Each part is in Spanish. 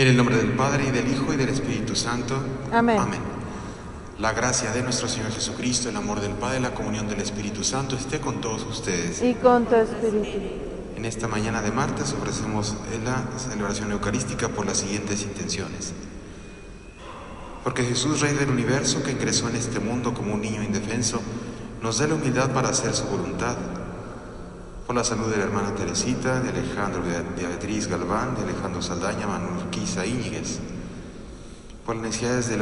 En el nombre del Padre, y del Hijo, y del Espíritu Santo. Amén. Amén. La gracia de nuestro Señor Jesucristo, el amor del Padre, la comunión del Espíritu Santo esté con todos ustedes. Y con tu espíritu. En esta mañana de martes ofrecemos la celebración eucarística por las siguientes intenciones. Porque Jesús, Rey del Universo, que ingresó en este mundo como un niño indefenso, nos dé la humildad para hacer su voluntad. Por la salud de la hermana Teresita, de Alejandro de Beatriz Galván, de Alejandro Saldaña, Manurquiza Íñiguez. Por las necesidades de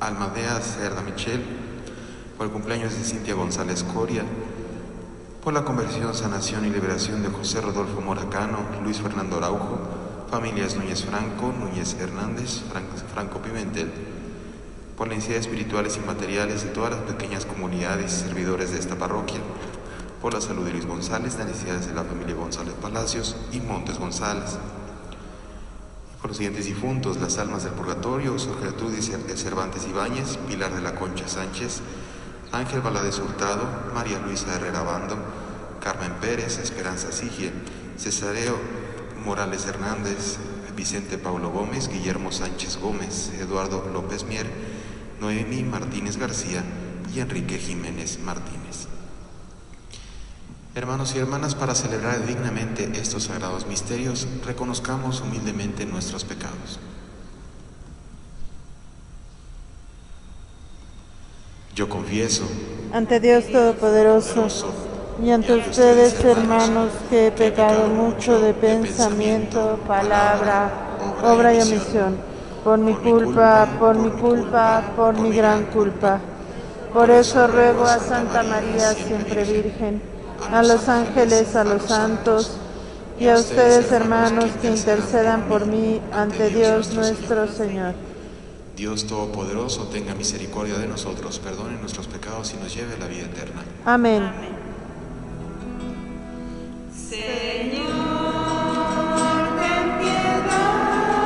Almadea Cerda Michel. Por el cumpleaños de Cintia González Coria. Por la conversión, sanación y liberación de José Rodolfo Moracano, Luis Fernando Araujo, familias Núñez Franco, Núñez Hernández, Franco Pimentel. Por las necesidades espirituales y materiales de todas las pequeñas comunidades y servidores de esta parroquia. Por la salud de Luis González, las necesidades de la familia González Palacios y Montes González. Y por los siguientes difuntos, las almas del purgatorio: Sor Gertrudis de Cervantes Ibáñez, Pilar de la Concha Sánchez, Ángel Valadez Hurtado, María Luisa Herrera Bando, Carmen Pérez, Esperanza Sigie, Cesareo Morales Hernández, Vicente Paulo Gómez, Guillermo Sánchez Gómez, Eduardo López Mier, Noemí Martínez García y Enrique Jiménez Martínez. Hermanos y hermanas, para celebrar dignamente estos sagrados misterios, reconozcamos humildemente nuestros pecados. Yo confieso Ante Dios Todopoderoso y ante ustedes, hermanos, que he pecado mucho de pensamiento, palabra, obra y omisión, por mi culpa, por mi gran culpa. Por eso ruego a Santa María, siempre Virgen, a los ángeles, a los santos, y a ustedes, hermanos, que intercedan por mí ante Dios nuestro Señor. Dios Todopoderoso tenga misericordia de nosotros, perdone nuestros pecados y nos lleve a la vida eterna. Amén. Señor, ten piedad,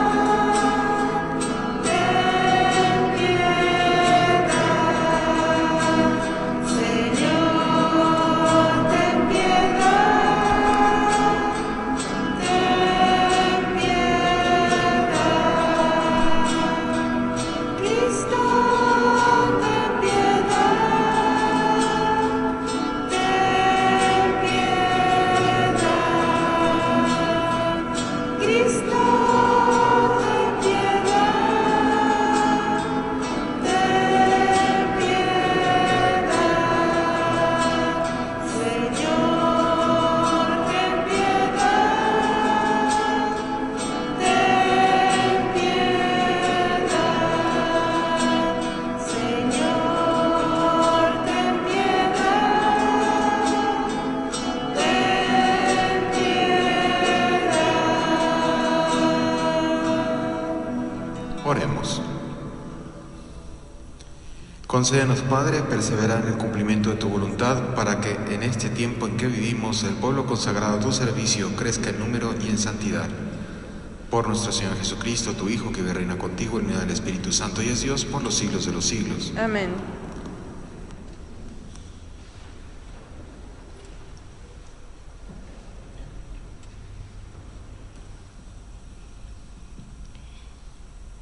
ten piedad. Señor, ten piedad, ten piedad. Cristo, ten piedad, ten piedad. Cristo, ten piedad, ten piedad. Señor, ten piedad, ten piedad. Señor, ten piedad. Oremos. Concédenos, Padre, perseverar en el cumplimiento de tu voluntad, para que en este tiempo en que vivimos el pueblo consagrado a tu servicio crezca en número y en santidad. Por nuestro Señor Jesucristo, tu Hijo, que vive y reina contigo en unidad del Espíritu Santo y es Dios por los siglos de los siglos. Amén.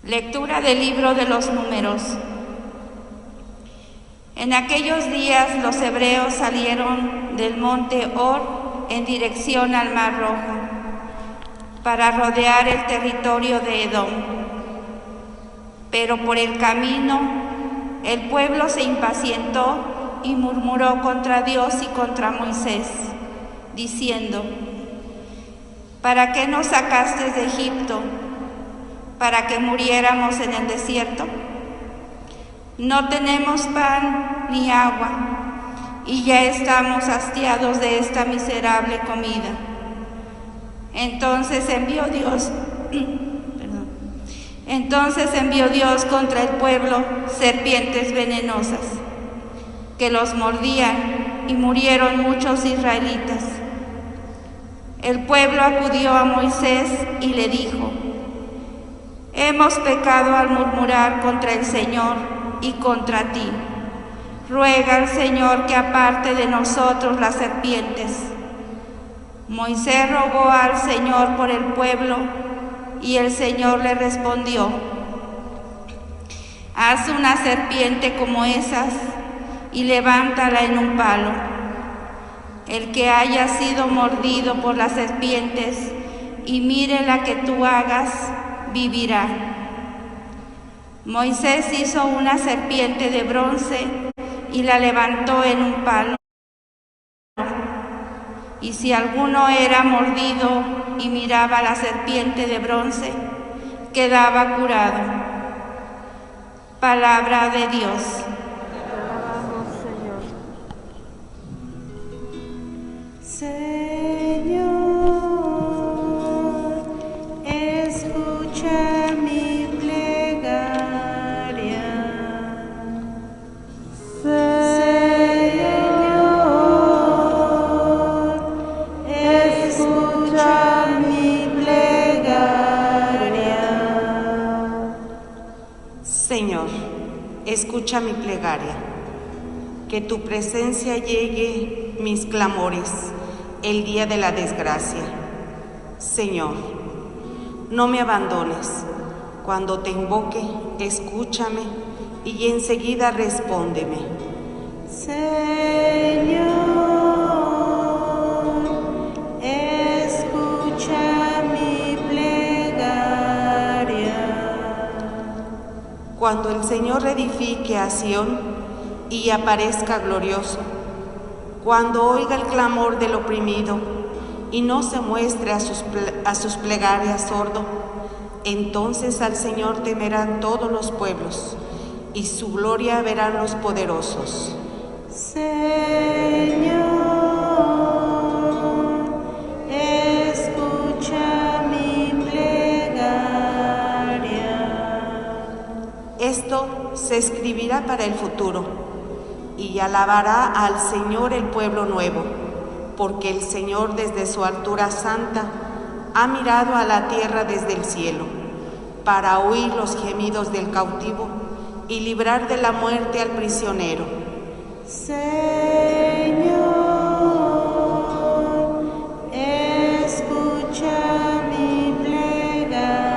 Lectura del libro de los Números. En aquellos días los hebreos salieron del monte Hor en dirección al Mar Rojo para rodear el territorio de Edom. Pero por el camino el pueblo se impacientó y murmuró contra Dios y contra Moisés, diciendo: ¿Para qué nos sacaste de Egipto? ¿Para que muriéramos en el desierto? No tenemos pan ni agua, y ya estamos hastiados de esta miserable comida. Entonces envió Dios contra el pueblo serpientes venenosas, que los mordían, y murieron muchos israelitas. El pueblo acudió a Moisés y le dijo: hemos pecado al murmurar contra el Señor y contra ti. Ruega al Señor que aparte de nosotros las serpientes. Moisés rogó al Señor por el pueblo Y el Señor le respondió: haz una serpiente como esas y levántala en un palo. El que haya sido mordido por las serpientes y mire la que tú hagas, vivirá. Moisés hizo una serpiente de bronce y la levantó en un palo. Y si alguno era mordido y miraba la serpiente de bronce, quedaba curado. Palabra de Dios. Te alabamos, Señor. Señor, escucha mi plegaria. Señor, escucha mi plegaria. Señor, escucha mi plegaria, que tu presencia llegue mis clamores el día de la desgracia. Señor, no me abandones, cuando te invoque, escúchame y enseguida respóndeme. Señor, escucha mi plegaria. Cuando el Señor reedifique a Sión y aparezca glorioso, cuando oiga el clamor del oprimido y no se muestre a sus plegarias sordo, entonces al Señor temerán todos los pueblos y su gloria verán los poderosos. Señor, escucha mi plegaria. Esto se escribirá para el futuro, y alabará al Señor el pueblo nuevo, porque el Señor desde su altura santa ha mirado a la tierra desde el cielo, para oír los gemidos del cautivo y librar de la muerte al prisionero. Señor, escucha mi plegaria.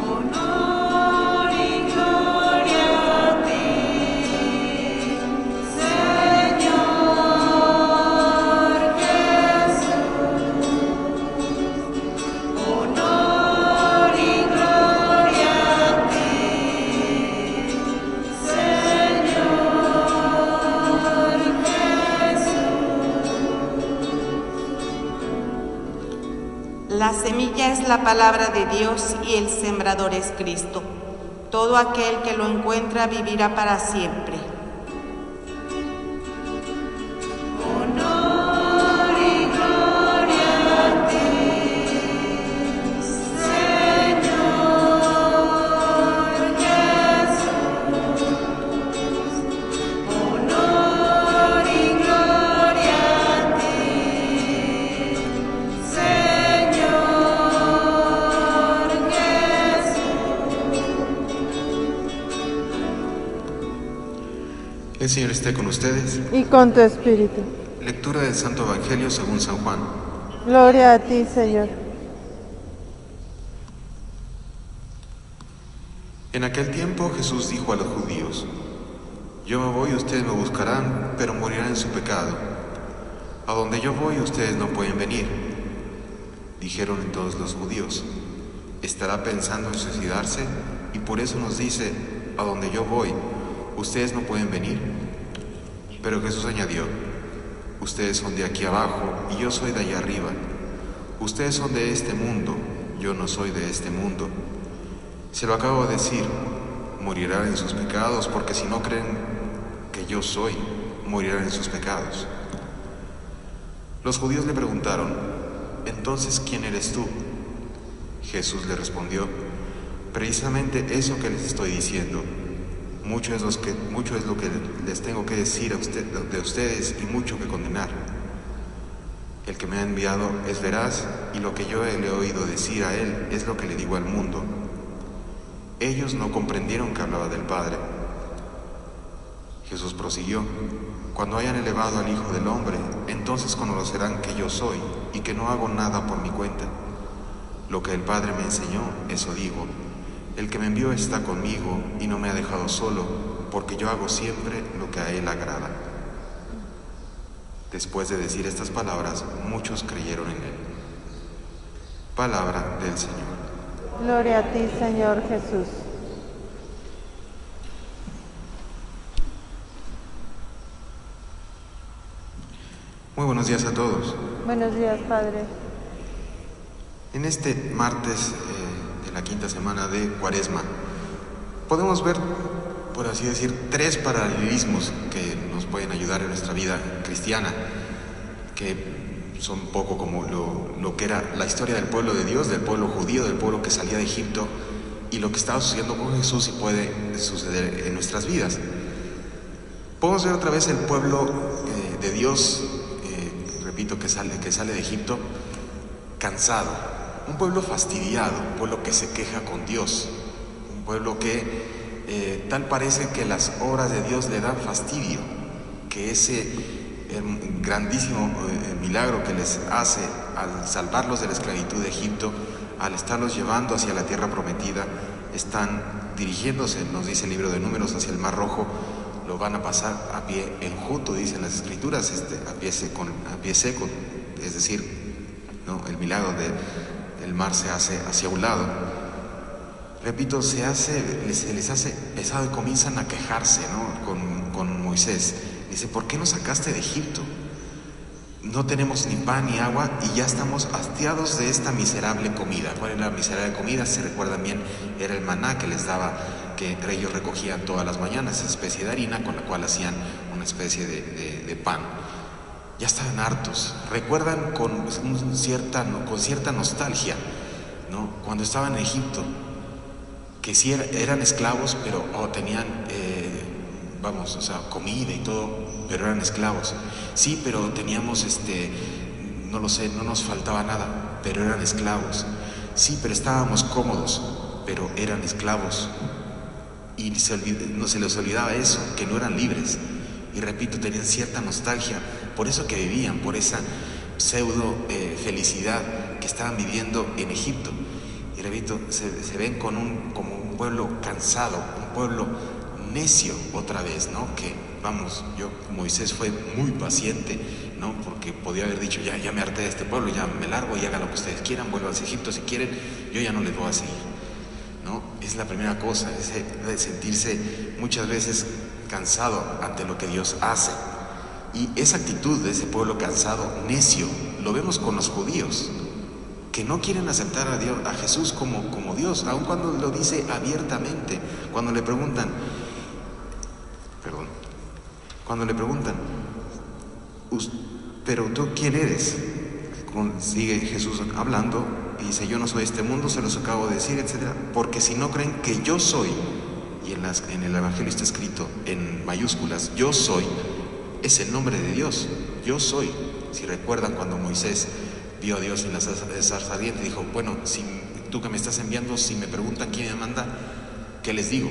Honor y gloria a ti, Señor Jesús. Honor y gloria a ti, Señor Jesús. La semilla es la palabra de Dios y el sembrador es Cristo. Todo aquel que lo encuentra vivirá para siempre. Honor y gloria a ti, Señor Jesús. Honor y gloria a ti, Señor Jesús. El Señor esté con ustedes. Y con tu espíritu. Lectura del Santo Evangelio según San Juan. Gloria a ti, Señor. En aquel tiempo Jesús dijo a los judíos: yo me voy, ustedes me buscarán, pero morirán en su pecado. A donde yo voy, ustedes no pueden venir. Dijeron entonces los judíos: ¿estará pensando en suicidarse? Y por eso nos dice: a donde yo voy, ustedes no pueden venir. Pero Jesús añadió: ustedes son de aquí abajo y yo soy de allá arriba. Ustedes son de este mundo, yo no soy de este mundo. Se lo acabo de decir, morirán en sus pecados, porque si no creen que yo soy, morirán en sus pecados. Los judíos le preguntaron: entonces, ¿quién eres tú? Jesús le respondió: precisamente eso que les estoy diciendo. Mucho es lo que les tengo que decir de ustedes y mucho que condenar. El que me ha enviado es veraz, y lo que yo le he oído decir a él es lo que le digo al mundo. Ellos no comprendieron que hablaba del Padre. Jesús prosiguió: cuando hayan elevado al Hijo del Hombre, entonces conocerán que yo soy y que no hago nada por mi cuenta. Lo que el Padre me enseñó, eso digo. El que me envió está conmigo y no me ha dejado solo, porque yo hago siempre lo que a él agrada. Después de decir estas palabras, muchos creyeron en él. Palabra del Señor. Gloria a ti, Señor Jesús. Muy buenos días a todos. Buenos días, Padre. En este martes de la quinta semana de Cuaresma, podemos ver, por así decir, 3 paralelismos que nos pueden ayudar en nuestra vida cristiana, que son un poco como lo que era la historia del pueblo de Dios, del pueblo judío, del pueblo que salía de Egipto, y lo que estaba sucediendo con Jesús y puede suceder en nuestras vidas. Podemos ver otra vez el pueblo de Dios, repito, que sale de Egipto, cansado, un pueblo fastidiado, un pueblo que se queja con Dios, un pueblo que tal parece que las obras de Dios le dan fastidio, que ese grandísimo milagro que les hace al salvarlos de la esclavitud de Egipto, al estarlos llevando hacia la tierra prometida, están dirigiéndose, nos dice el libro de Números, hacia el Mar Rojo. Lo van a pasar a pie enjuto, dicen las Escrituras, a pie seco, es decir, ¿no? El milagro del mar se hace hacia un lado. Repito, se les hace pesado y comienzan a quejarse, ¿no? con Moisés. Dice: ¿por qué nos sacaste de Egipto? No tenemos ni pan ni agua y ya estamos hastiados de esta miserable comida. ¿Cuál era la miserable comida? Se recuerdan bien, era el maná que les daba, que ellos recogían todas las mañanas, esa especie de harina con la cual hacían una especie de pan. Ya estaban hartos. Recuerdan con cierta nostalgia, ¿no? Cuando estaban en Egipto, que sí eran esclavos, pero tenían comida y todo, pero eran esclavos. Sí, pero teníamos no lo sé, no nos faltaba nada, pero eran esclavos. Sí, pero estábamos cómodos, pero eran esclavos. Y no se les olvidaba eso, que no eran libres. Y repito, tenían cierta nostalgia, por eso que vivían, por esa pseudo felicidad que estaban viviendo en Egipto. Y repito, se ven como un pueblo cansado, un pueblo necio otra vez, ¿no? Que Moisés fue muy paciente, ¿no? Porque podía haber dicho: ya me harté de este pueblo, ya me largo y hagan lo que ustedes quieran, vuelvan a Egipto si quieren, yo ya no les voy a seguir, ¿no? Es la primera cosa, es de sentirse muchas veces cansado ante lo que Dios hace. Y esa actitud de ese pueblo cansado, necio, lo vemos con los judíos, que no quieren aceptar a Jesús como Dios, aun cuando lo dice abiertamente. Cuando le preguntan, ¿pero tú quién eres? Sigue Jesús hablando y dice: yo no soy de este mundo, se los acabo de decir, etc. Porque si no creen que yo soy, y en el Evangelio está escrito en mayúsculas, yo soy, es el nombre de Dios, yo soy. Si recuerdan, cuando Moisés vio a Dios en la zarza ardiente, dijo: bueno, si tú que me estás enviando, si me preguntan quién me manda, ¿qué les digo?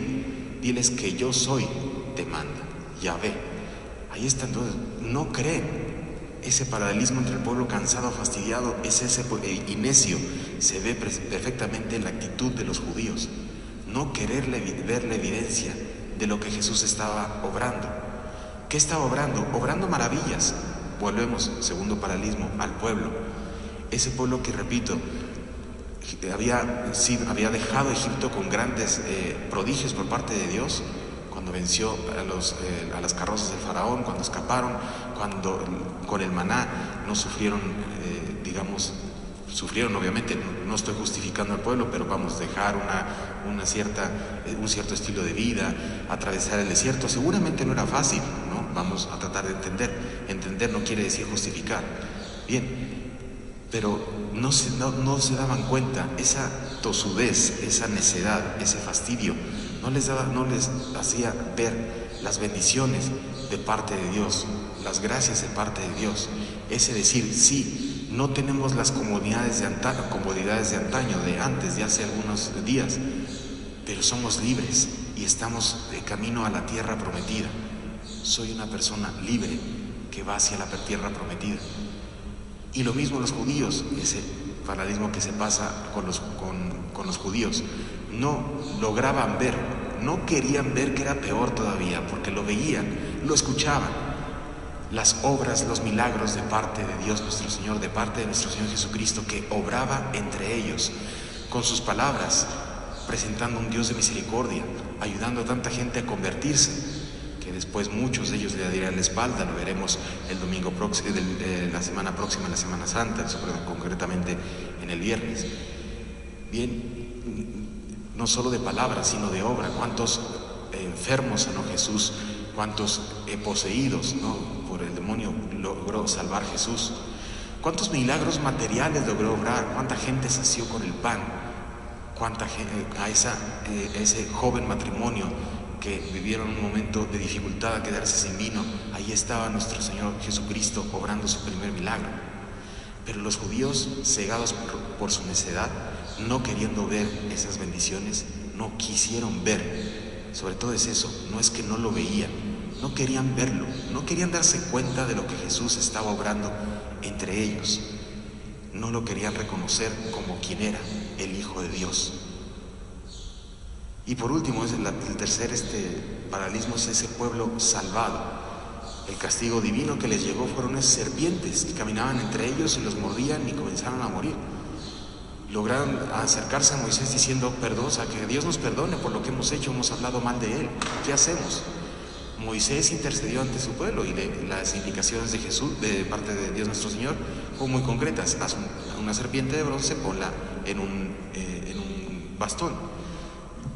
Diles que yo soy, te manda, Yahvé. Ahí está. Entonces, no creen. Ese paralelismo entre el pueblo cansado, fastidiado, y necio, se ve perfectamente en la actitud de los judíos. No querer ver la evidencia de lo que Jesús estaba obrando. ¿Qué estaba obrando? Obrando maravillas. Volvemos, segundo paralelismo, al pueblo. Ese pueblo que, repito, había dejado Egipto con grandes prodigios por parte de Dios, cuando venció a las carrozas del faraón, cuando escaparon, cuando con el maná no sufrieron, sufrieron obviamente, no estoy justificando al pueblo, pero dejar un cierto estilo de vida, atravesar el desierto, seguramente no era fácil, ¿no? Vamos a tratar de entender no quiere decir justificar, bien, pero no se daban cuenta, esa tosudez, esa necedad, ese fastidio, no les hacía ver las bendiciones de parte de Dios, las gracias de parte de Dios. Ese decir: sí, no tenemos las comodidades de antaño, de antes, de hace algunos días, pero somos libres y estamos de camino a la tierra prometida. soy una persona libre que va hacia la tierra prometida. Y lo mismo los judíos, ese paralelismo que se pasa con los judíos, no lograban ver, no querían ver que era peor todavía, porque lo veían, lo escuchaban, las obras, los milagros de parte de Dios nuestro Señor, de parte de nuestro Señor Jesucristo, que obraba entre ellos con sus palabras, presentando un Dios de misericordia, ayudando a tanta gente a convertirse, que después muchos de ellos le darían la espalda. Lo veremos el domingo próximo, la semana próxima, la Semana Santa, concretamente en el viernes. Bien, no solo de palabras, sino de obra. ¿Cuántos enfermos sanó Jesús? ¿Cuántos poseídos, ¿no?, por el demonio logró salvar Jesús? ¿Cuántos milagros materiales logró obrar? ¿Cuánta gente sació con el pan? ¿Cuánta gente, a ese joven matrimonio que vivieron un momento de dificultad a quedarse sin vino? Ahí estaba nuestro Señor Jesucristo obrando su primer milagro. Pero los judíos, cegados por su necedad, no queriendo ver esas bendiciones, no quisieron ver. Sobre todo es eso, no es que no lo veían, no querían verlo, no querían darse cuenta de lo que Jesús estaba obrando entre ellos. No lo querían reconocer como quien era, el Hijo de Dios. Y por último, el tercer paralelismo es ese pueblo salvado. El castigo divino que les llegó fueron esas serpientes que caminaban entre ellos y los mordían y comenzaron a morir. Lograron acercarse a Moisés diciendo: perdón, o sea, que Dios nos perdone por lo que hemos hecho, hemos hablado mal de él, ¿qué hacemos? Moisés intercedió ante su pueblo y las indicaciones de Jesús, de parte de Dios nuestro Señor, fueron muy concretas. Haz una serpiente de bronce, ponla en un bastón.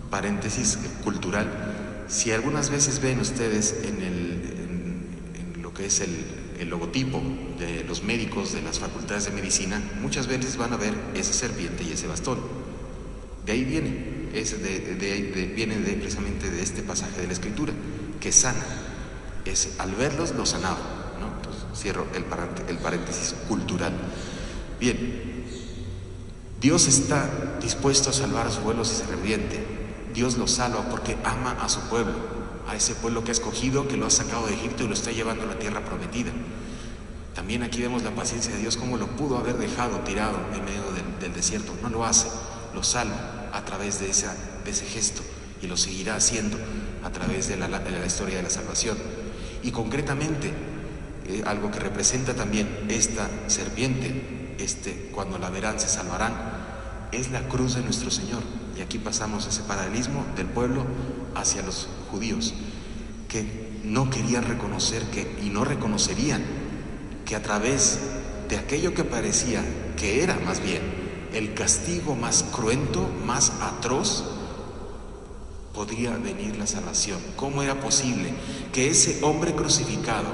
Paréntesis cultural: si algunas veces ven ustedes en lo que es el logotipo de los médicos de las facultades de medicina, muchas veces van a ver esa serpiente y ese bastón. De ahí viene, viene precisamente de este pasaje de la Escritura, que sana. Al verlos lo sanaba, ¿no? Entonces, cierro el paréntesis cultural. Bien, Dios está dispuesto a salvar a su pueblo si se arrepiente. Dios lo salva porque ama a su pueblo, a ese pueblo que ha escogido, que lo ha sacado de Egipto y lo está llevando a la tierra prometida. También aquí vemos la paciencia de Dios, cómo lo pudo haber dejado tirado en medio del desierto. No lo hace, lo salva a través de ese gesto, y lo seguirá haciendo a través de la historia de la salvación. Y concretamente, algo que representa también esta serpiente, cuando la verán se salvarán, es la cruz de nuestro Señor. Y aquí pasamos ese paralelismo del pueblo hacia los judíos, que no querían reconocer y no reconocerían que a través de aquello que parecía que era más bien el castigo más cruento, más atroz, podría venir la salvación. ¿Cómo era posible que ese hombre crucificado,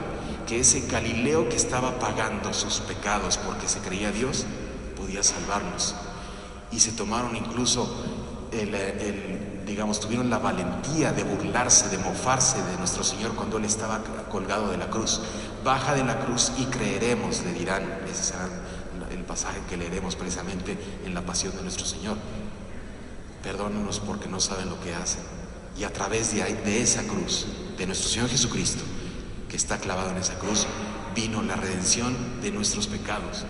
que ese Galileo que estaba pagando sus pecados porque se creía Dios, podía salvarnos? Y se tomaron incluso tuvieron la valentía de burlarse, de mofarse de nuestro Señor cuando Él estaba colgado de la cruz. Baja de la cruz y creeremos, le dirán. Ese será el pasaje que leeremos precisamente en la pasión de nuestro Señor. Perdónanos porque no saben lo que hacen. Y a través de esa cruz, de nuestro Señor Jesucristo, que está clavado en esa cruz, vino la redención de nuestros pecados,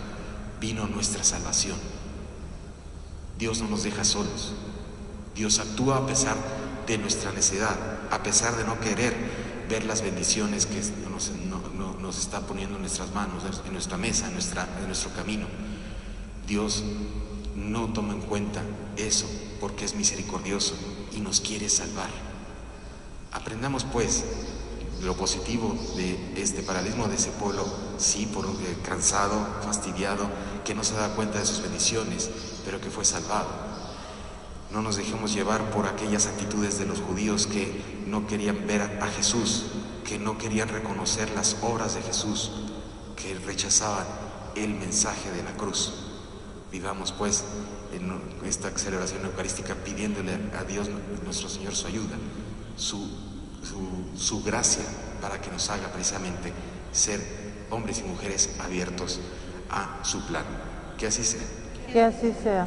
vino nuestra salvación. Dios no nos deja solos. Dios actúa a pesar de nuestra necedad, a pesar de no querer ver las bendiciones que nos está poniendo en nuestras manos, en nuestra mesa, en nuestro camino. Dios no toma en cuenta eso porque es misericordioso y nos quiere salvar. Aprendamos pues lo positivo de este paralelismo de ese pueblo, sí, cansado, fastidiado, que no se da cuenta de sus bendiciones, pero que fue salvado. No nos dejemos llevar por aquellas actitudes de los judíos que no querían ver a Jesús, que no querían reconocer las obras de Jesús, que rechazaban el mensaje de la cruz. Vivamos pues en esta celebración eucarística pidiéndole a Dios nuestro Señor su ayuda, su gracia, para que nos haga precisamente ser hombres y mujeres abiertos a su plan. Que así sea. Que así sea.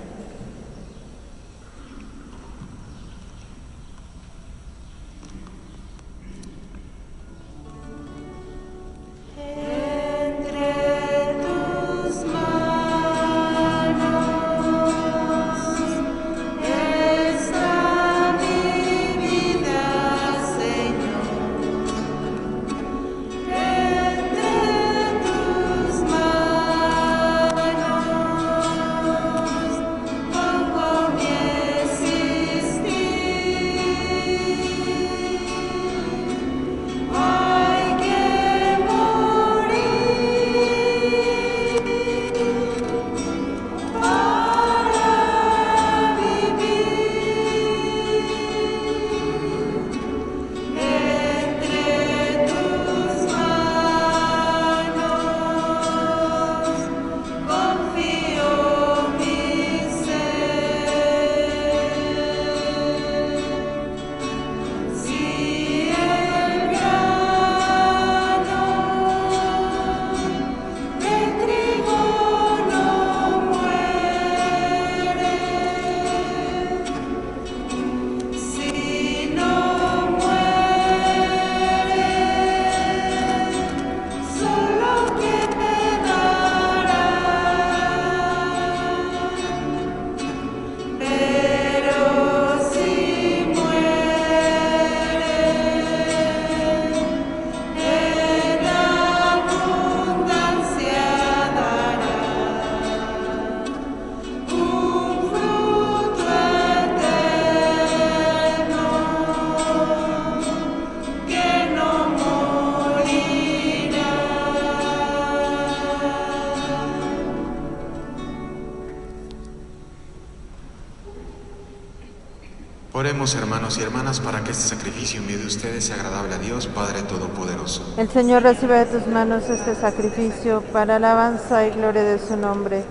Oremos, hermanos y hermanas, para que este sacrificio envío de ustedes sea agradable a Dios, Padre Todopoderoso. El Señor reciba de tus manos este sacrificio para alabanza y gloria de su nombre,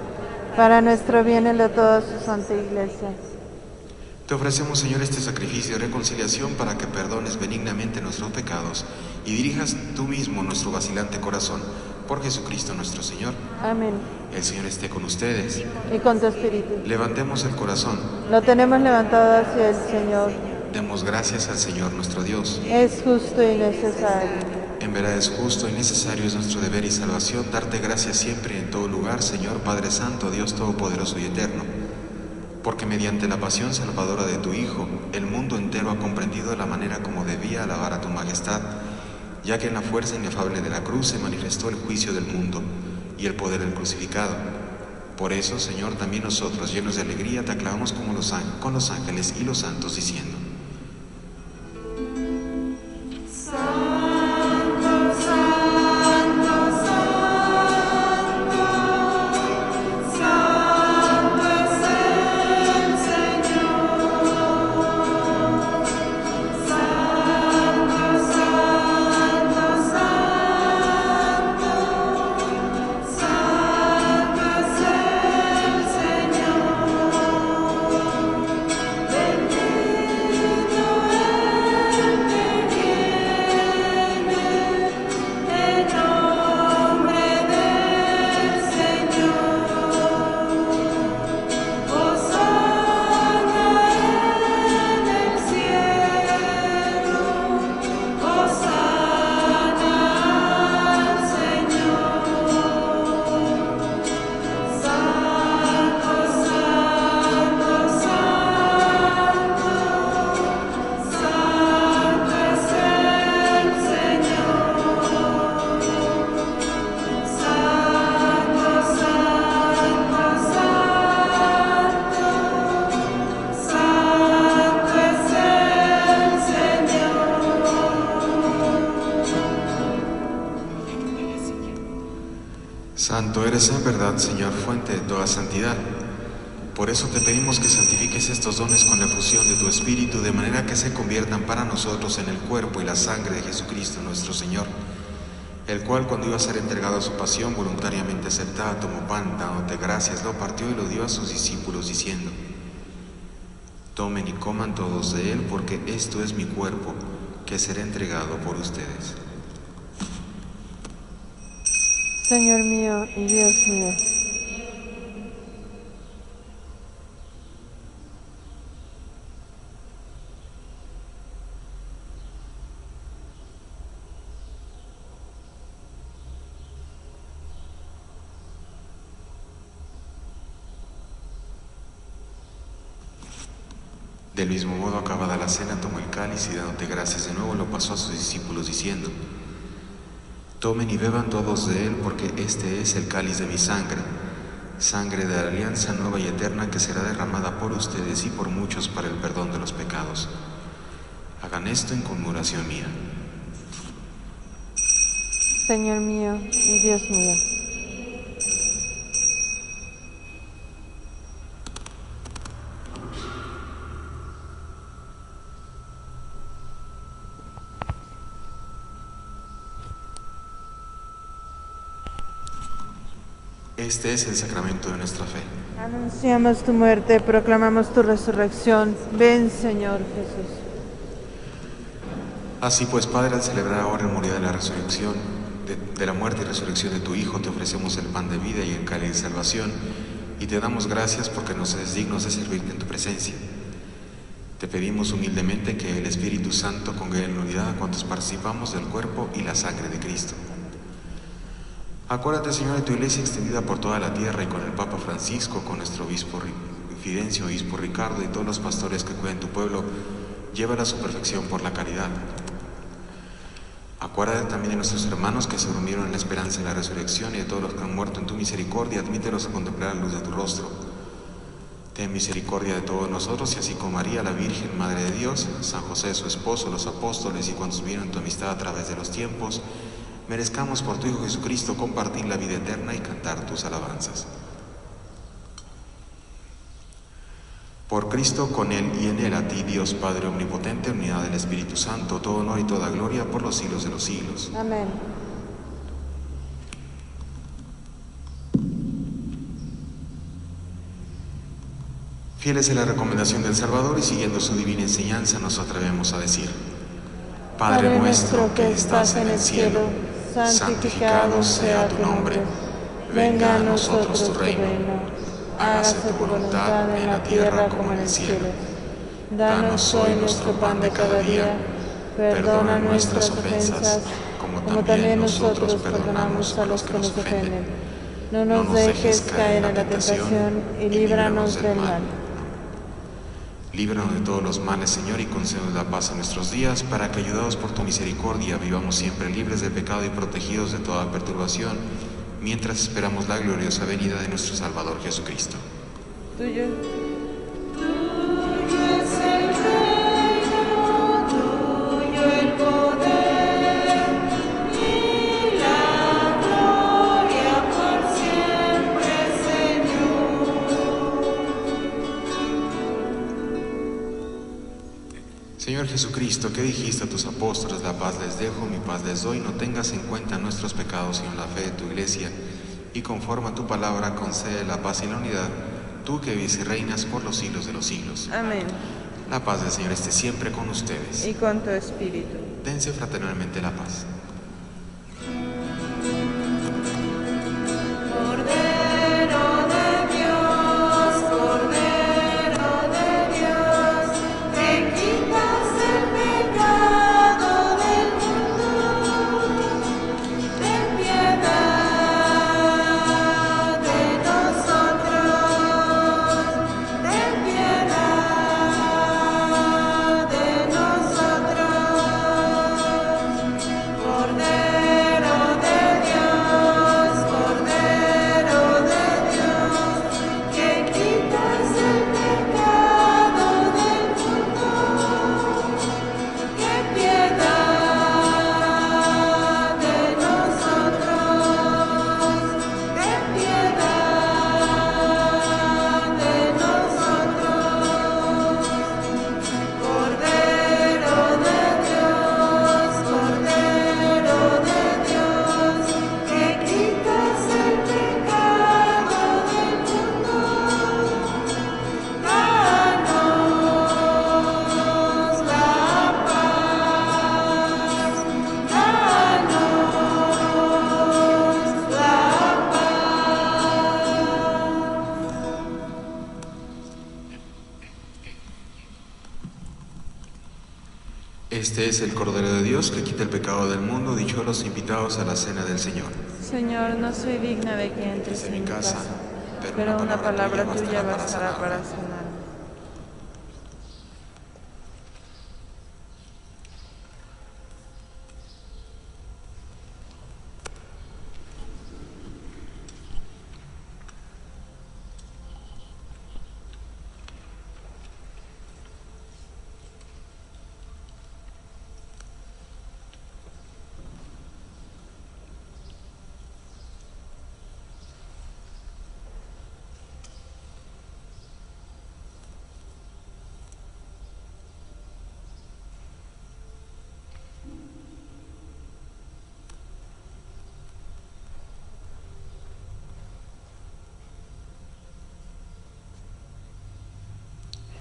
para nuestro bien y de toda su santa Iglesia. Te ofrecemos, Señor, este sacrificio de reconciliación para que perdones benignamente nuestros pecados y dirijas tú mismo nuestro vacilante corazón por Jesucristo nuestro Señor. Amén. El Señor esté con ustedes. Y con tu espíritu. Levantemos el corazón. Lo tenemos levantado hacia el Señor. Demos gracias al Señor nuestro Dios. Es justo y necesario. En verdad es justo y necesario, es nuestro deber y salvación darte gracias siempre y en todo lugar, Señor Padre Santo, Dios Todopoderoso y Eterno. Porque mediante la pasión salvadora de tu Hijo, el mundo entero ha comprendido la manera como debía alabar a tu majestad, ya que en la fuerza inefable de la cruz se manifestó el juicio del mundo y el poder del crucificado. Por eso, Señor, también nosotros, llenos de alegría, te aclamamos con los ángeles y los santos, diciendo: Santo eres en verdad, Señor, fuente de toda santidad. Por eso te pedimos que santifiques estos dones con la efusión de tu Espíritu, de manera que se conviertan para nosotros en el cuerpo y la sangre de Jesucristo nuestro Señor, el cual, cuando iba a ser entregado a su pasión, voluntariamente aceptada, tomó pan, dándote gracias, lo partió y lo dio a sus discípulos, diciendo: tomen y coman todos de él, porque esto es mi cuerpo, que será entregado por ustedes. Señor mío y Dios mío. Del mismo modo, acabada la cena, tomó el cáliz y dándote gracias de nuevo, lo pasó a sus discípulos, diciendo: tomen y beban todos de él, porque este es el cáliz de mi sangre, sangre de la alianza nueva y eterna, que será derramada por ustedes y por muchos para el perdón de los pecados. Hagan esto en conmemoración mía. Señor mío y Dios mío. Este es el sacramento de nuestra fe. Anunciamos tu muerte, proclamamos tu resurrección. Ven, Señor Jesús. Así pues, Padre, al celebrar ahora el memorial de la resurrección, de la muerte y resurrección de tu Hijo, te ofrecemos el pan de vida y el cáliz de salvación, y te damos gracias porque nos eres dignos de servirte en tu presencia. Te pedimos humildemente que el Espíritu Santo congregue en unidad a cuantos participamos del cuerpo y la sangre de Cristo. Acuérdate, Señor, de tu iglesia extendida por toda la tierra, y con el Papa Francisco, con nuestro obispo Fidencio, obispo Ricardo y todos los pastores que cuidan tu pueblo, llévala a su perfección por la caridad. Acuérdate también de nuestros hermanos que se durmieron en la esperanza de la resurrección, y de todos los que han muerto en tu misericordia, admítelos a contemplar la luz de tu rostro. Ten misericordia de todos nosotros, y así como María, la Virgen, Madre de Dios, San José, su esposo, los apóstoles y cuantos vieron tu amistad a través de los tiempos, merezcamos por tu Hijo Jesucristo compartir la vida eterna y cantar tus alabanzas. Por Cristo, con Él y en Él, a ti, Dios Padre Omnipotente, unidad del Espíritu Santo, todo honor y toda gloria por los siglos de los siglos. Amén. Fieles a la recomendación del Salvador y siguiendo su divina enseñanza, nos atrevemos a decir: Padre nuestro que estás en el cielo, santificado sea tu nombre. Venga a nosotros tu reino. Hágase tu voluntad en la tierra como en el cielo. Danos hoy nuestro pan de cada día. Perdona nuestras ofensas, como también nosotros perdonamos a los que nos ofenden. No nos dejes caer en la tentación y líbranos del mal. Líbranos de todos los males, Señor, y concédenos la paz en nuestros días, para que, ayudados por tu misericordia, vivamos siempre libres del pecado y protegidos de toda perturbación, mientras esperamos la gloriosa venida de nuestro Salvador Jesucristo. Tuyo. Señor Jesucristo, que dijiste a tus apóstoles: la paz les dejo, mi paz les doy, no tengas en cuenta nuestros pecados, sino la fe de tu Iglesia, y conforme a tu palabra concede la paz y la unidad, tú que vives y reinas por los siglos de los siglos. Amén. La paz del Señor esté siempre con ustedes. Y con tu espíritu. Dense fraternalmente la paz. Este es el Cordero de Dios que quita el pecado del mundo. Dichosos los invitados a la cena del Señor. Señor, no soy digna de que entres en mi casa, pero una palabra tuya bastará para sanar.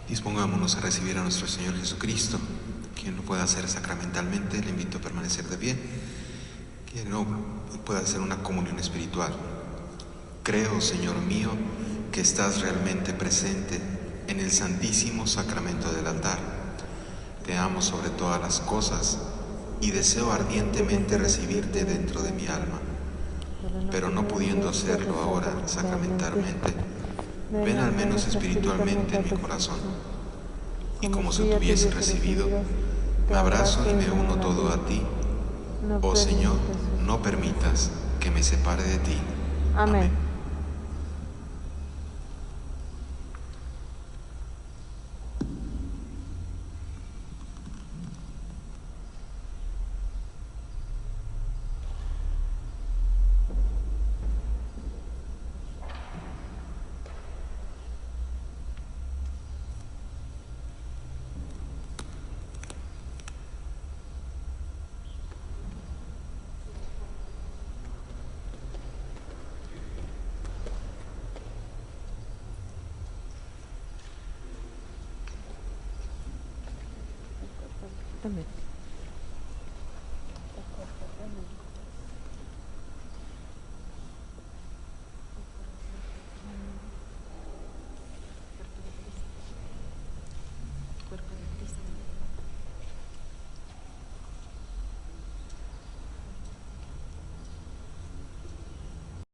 Dispongámonos a recibir a nuestro Señor Jesucristo. Quien lo pueda hacer sacramentalmente, le invito a permanecer de pie. Quien no pueda hacer una comunión espiritual. Creo, Señor mío, que estás realmente presente en el santísimo sacramento del altar. Te amo sobre todas las cosas y deseo ardientemente recibirte dentro de mi alma. Pero no pudiendo hacerlo ahora sacramentalmente, ven al menos espiritualmente en mi corazón. Y como si te hubiese recibido, me abrazo y me uno todo a ti. Oh Señor, no permitas que me separe de ti. Amén. Exactamente.